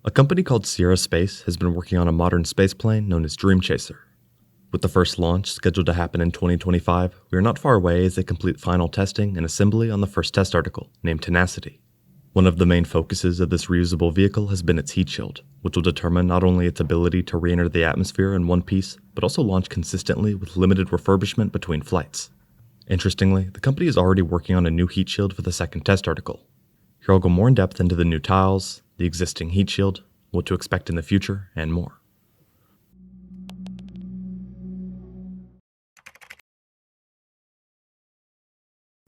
A company called Sierra Space has been working on a modern spaceplane known as Dream Chaser. With the first launch scheduled to happen in 2025, we are not far away as they complete final testing and assembly on the first test article, named Tenacity. One of the main focuses of this reusable vehicle has been its heat shield, which will determine not only its ability to re-enter the atmosphere in one piece, but also launch consistently with limited refurbishment between flights. Interestingly, the company is already working on a new heat shield for the second test article. Here I'll go more in depth into the new tiles, the existing heat shield, what to expect in the future, and more.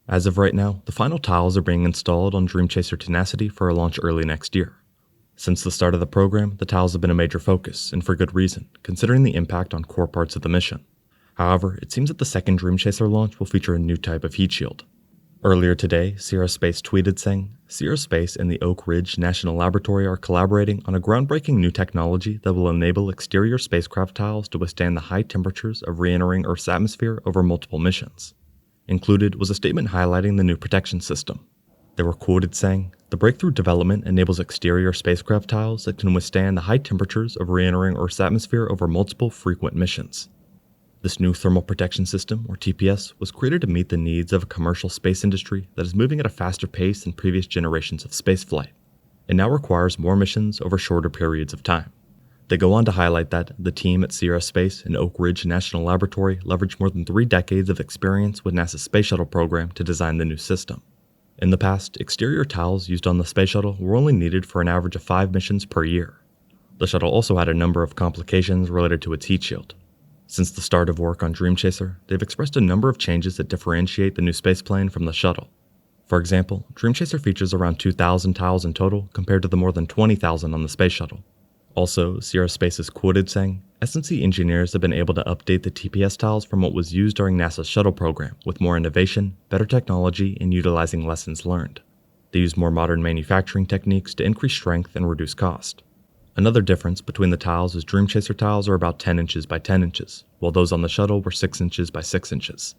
As of right now, the final tiles are being installed on Dream Chaser Tenacity for a launch early next year. Since the start of the program, the tiles have been a major focus, and for good reason, considering the impact on core parts of the mission. However, it seems that the second Dream Chaser launch will feature a new type of heat shield. Earlier today, Sierra Space tweeted saying, "Sierra Space and the Oak Ridge National Laboratory are collaborating on a groundbreaking new technology that will enable exterior spacecraft tiles to withstand the high temperatures of re-entering Earth's atmosphere over multiple missions." Included was a statement highlighting the new protection system. They were quoted saying, "The breakthrough development enables exterior spacecraft tiles that can withstand the high temperatures of re-entering Earth's atmosphere over multiple frequent missions." This new thermal protection system, or TPS, was created to meet the needs of a commercial space industry that is moving at a faster pace than previous generations of spaceflight. It now requires more missions over shorter periods of time. They go on to highlight that the team at Sierra Space and Oak Ridge National Laboratory leveraged more than 3 decades of experience with NASA's space shuttle program to design the new system. In the past, exterior tiles used on the space shuttle were only needed for an average of 5 missions per year. The shuttle also had a number of complications related to its heat shield. Since the start of work on Dream Chaser, they've expressed a number of changes that differentiate the new spaceplane from the shuttle. For example, Dream Chaser features around 2,000 tiles in total compared to the more than 20,000 on the space shuttle. Also, Sierra Space is quoted saying, "S&C engineers have been able to update the TPS tiles from what was used during NASA's shuttle program with more innovation, better technology, and utilizing lessons learned. They use more modern manufacturing techniques to increase strength and reduce cost." Another difference between the tiles is Dream Chaser tiles are about 10 inches by 10 inches, while those on the shuttle were 6 inches by 6 inches.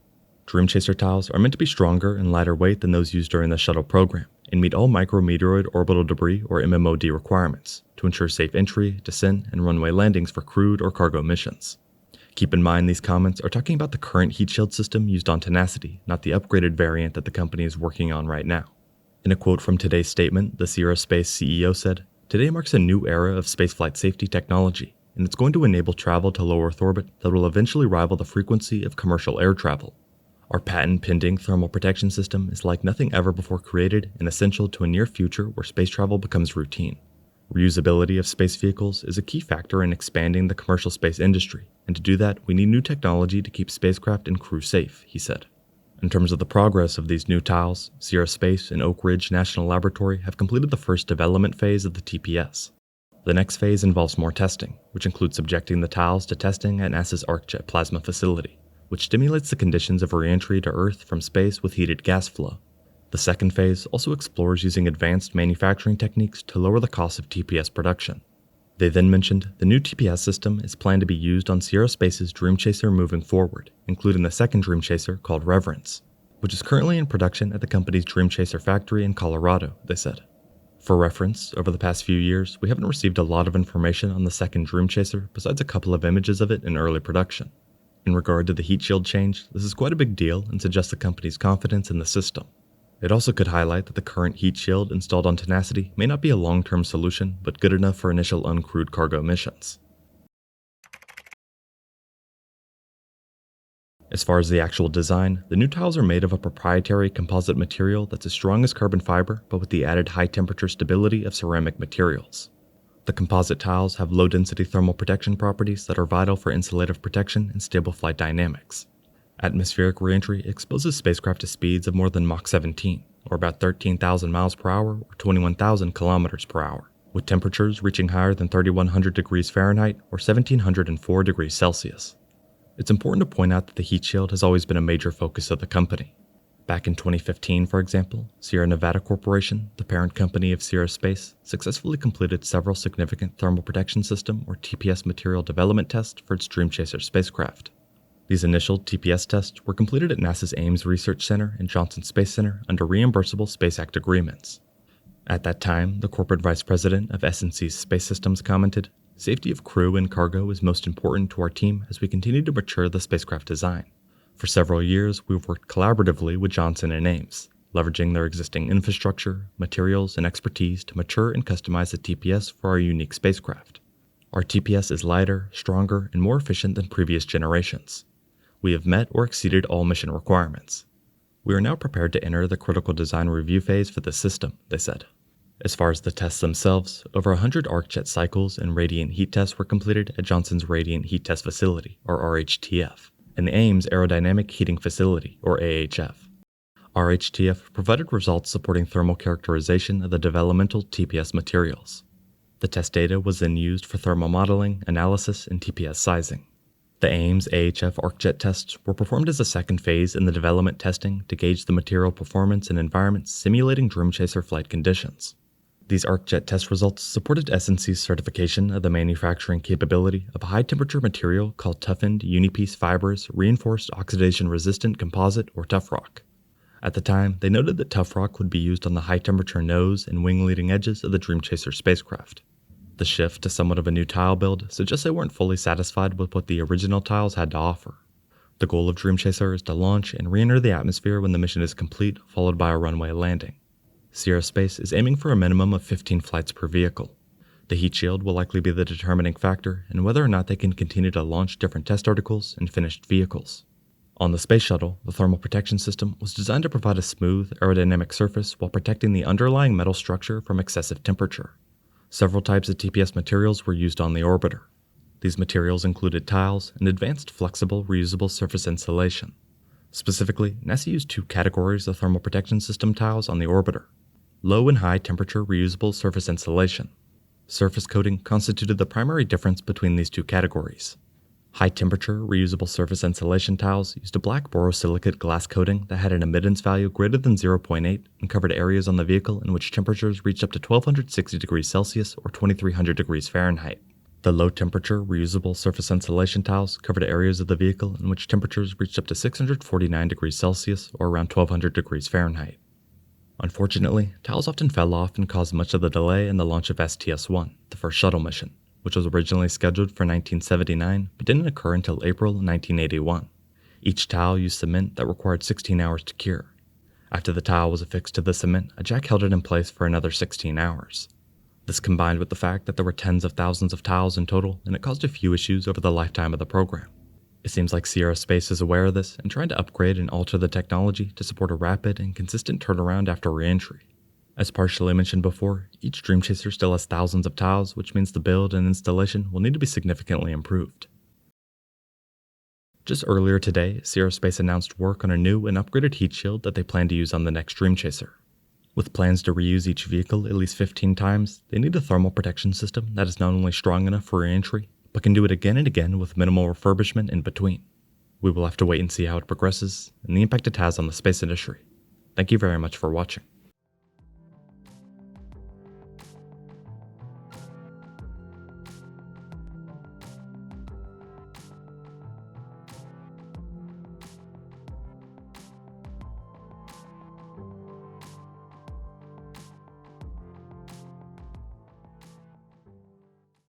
Dream Chaser tiles are meant to be stronger and lighter weight than those used during the shuttle program, and meet all micrometeoroid orbital debris or MMOD requirements to ensure safe entry, descent, and runway landings for crewed or cargo missions. Keep in mind these comments are talking about the current heat shield system used on Tenacity, not the upgraded variant that the company is working on right now. In a quote from today's statement, the Sierra Space CEO said, "Today marks a new era of spaceflight safety technology, and it's going to enable travel to low Earth orbit that will eventually rival the frequency of commercial air travel. Our patent-pending thermal protection system is like nothing ever before created and essential to a near future where space travel becomes routine. Reusability of space vehicles is a key factor in expanding the commercial space industry, and to do that, we need new technology to keep spacecraft and crew safe," he said. In terms of the progress of these new tiles, Sierra Space and Oak Ridge National Laboratory have completed the first development phase of the TPS. The next phase involves more testing, which includes subjecting the tiles to testing at NASA's ArcJet plasma facility, which stimulates the conditions of re-entry to Earth from space with heated gas flow. The second phase also explores using advanced manufacturing techniques to lower the cost of TPS production. They then mentioned the new TPS system is planned to be used on Sierra Space's Dream Chaser moving forward, including the second Dream Chaser called Reverence, which is currently in production at the company's Dream Chaser factory in Colorado, they said. For reference, over the past few years, we haven't received a lot of information on the second Dream Chaser besides a couple of images of it in early production. In regard to the heat shield change, this is quite a big deal and suggests the company's confidence in the system. It also could highlight that the current heat shield installed on Tenacity may not be a long-term solution, but good enough for initial uncrewed cargo missions. As far as the actual design, the new tiles are made of a proprietary composite material that's as strong as carbon fiber, but with the added high-temperature stability of ceramic materials. The composite tiles have low-density thermal protection properties that are vital for insulative protection and stable flight dynamics. Atmospheric reentry exposes spacecraft to speeds of more than Mach 17, or about 13,000 miles per hour or 21,000 kilometers per hour, with temperatures reaching higher than 3,100 degrees Fahrenheit or 1,704 degrees Celsius. It's important to point out that the heat shield has always been a major focus of the company. Back in 2015, for example, Sierra Nevada Corporation, the parent company of Sierra Space, successfully completed several significant thermal protection system or TPS material development tests for its Dream Chaser spacecraft. These initial TPS tests were completed at NASA's Ames Research Center and Johnson Space Center under reimbursable Space Act agreements. At that time, the corporate vice president of S&C's Space Systems commented, "Safety of crew and cargo is most important to our team as we continue to mature the spacecraft design. For several years, we've worked collaboratively with Johnson and Ames, leveraging their existing infrastructure, materials, and expertise to mature and customize the TPS for our unique spacecraft. Our TPS is lighter, stronger, and more efficient than previous generations. We have met or exceeded all mission requirements. We are now prepared to enter the critical design review phase for this system," they said. As far as the tests themselves, over 100 arc-jet cycles and radiant heat tests were completed at Johnson's Radiant Heat Test Facility, or RHTF, and the Ames Aerodynamic Heating Facility, or AHF. RHTF provided results supporting thermal characterization of the developmental TPS materials. The test data was then used for thermal modeling, analysis, and TPS sizing. The Ames AHF arc-jet tests were performed as a second phase in the development testing to gauge the material performance in environments simulating Dream Chaser flight conditions. These arc-jet test results supported S&C's certification of the manufacturing capability of a high-temperature material called toughened unipiece fibrous reinforced oxidation-resistant composite, or tough rock. At the time, they noted that tough rock would be used on the high-temperature nose and wing leading edges of the Dream Chaser spacecraft. The shift to somewhat of a new tile build suggests they weren't fully satisfied with what the original tiles had to offer. The goal of Dream Chaser is to launch and re-enter the atmosphere when the mission is complete, followed by a runway landing. Sierra Space is aiming for a minimum of 15 flights per vehicle. The heat shield will likely be the determining factor in whether or not they can continue to launch different test articles and finished vehicles. On the space shuttle, the thermal protection system was designed to provide a smooth, aerodynamic surface while protecting the underlying metal structure from excessive temperature. Several types of TPS materials were used on the orbiter. These materials included tiles and advanced flexible, reusable surface insulation. Specifically, NASA used two categories of thermal protection system tiles on the orbiter: low and high temperature reusable surface insulation. Surface coating constituted the primary difference between these two categories. High temperature reusable surface insulation tiles used a black borosilicate glass coating that had an admittance value greater than 0.8 and covered areas on the vehicle in which temperatures reached up to 1260 degrees Celsius or 2300 degrees Fahrenheit. The low temperature reusable surface insulation tiles covered areas of the vehicle in which temperatures reached up to 649 degrees Celsius or around 1200 degrees Fahrenheit. Unfortunately, tiles often fell off and caused much of the delay in the launch of STS-1, the first shuttle mission, which was originally scheduled for 1979 but didn't occur until April 1981. Each tile used cement that required 16 hours to cure. After the tile was affixed to the cement, a jack held it in place for another 16 hours. This combined with the fact that there were tens of thousands of tiles in total, and it caused a few issues over the lifetime of the program. It seems like Sierra Space is aware of this and trying to upgrade and alter the technology to support a rapid and consistent turnaround after re-entry. As partially mentioned before, each Dream Chaser still has thousands of tiles, which means the build and installation will need to be significantly improved. Just earlier today, Sierra Space announced work on a new and upgraded heat shield that they plan to use on the next Dream Chaser. With plans to reuse each vehicle at least 15 times, they need a thermal protection system that is not only strong enough for re-entry, but can do it again and again with minimal refurbishment in between. We will have to wait and see how it progresses and the impact it has on the space industry. Thank you very much for watching.